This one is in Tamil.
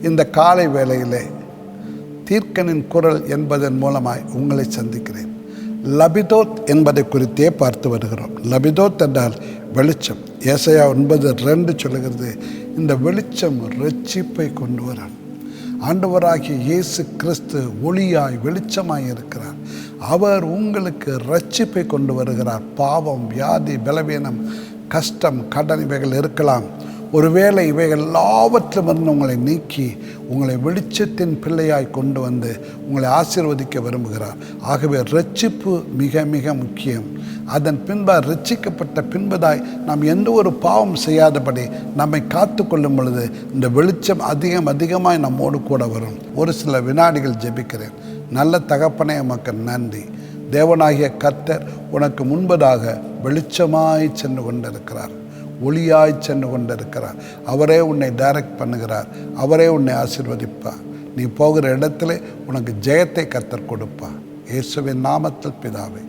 இந்த காலை வேளையிலே தீர்க்கனின் குரல் என்பதன் மூலமாய் உங்களை சந்திக்கிறேன். லபிதோத் என்பதை குறித்தே பார்த்து வருகிறோம். லபிதோத் என்றால் வெளிச்சம். ஏசாயா 9:2 சொல்லுகிறது, இந்த வெளிச்சம் இரட்சிப்பை கொண்டு வரும். ஆண்டவராகிய இயேசு கிறிஸ்து ஒளியாய் வெளிச்சமாய் இருக்கிறார். அவர் உங்களுக்கு இரட்சிப்பை கொண்டு வருகிறார். பாவம், வியாதி, பலவீனம், கஷ்டம், கடன் இவைகள் இருக்கலாம். ஒருவேளை இவைகள் எல்லாவற்றிலிருந்து உங்களை நீக்கி உங்களை வெளிச்சத்தின் பிள்ளையாய் கொண்டு வந்து உங்களை ஆசீர்வதிக்க விரும்புகிறார். ஆகவே இரட்சிப்பு மிக மிக முக்கியம். அதன் பின்பாக ரட்சிக்கப்பட்ட பின்பதாய் நாம் எந்த ஒரு பாவம் செய்யாதபடி நம்மை காத்து கொள்ளும் பொழுது இந்த வெளிச்சம் அதிகமாய் நம்மோடு கூட வரும். ஒரு சில வினாடிகள் ஜெபிக்கிறேன். நல்ல தகப்பனே, உமக்கு நன்றி. தேவனாகிய கர்த்தர் உனக்கு முன்பதாக வெளிச்சமாய் சென்று கொண்டிருக்கிறார், ஒளியாய் சென்று கொண்டிருக்கிறார். அவரே உன்னை டைரக்ட் பண்ணுகிறார். அவரே உன்னை ஆசீர்வதிப்பார். நீ போகிற இடத்துல உனக்கு ஜெயத்தை கர்த்தர் கொடுப்பார். இயேசுவின் நாமத்தில் பிதாவே.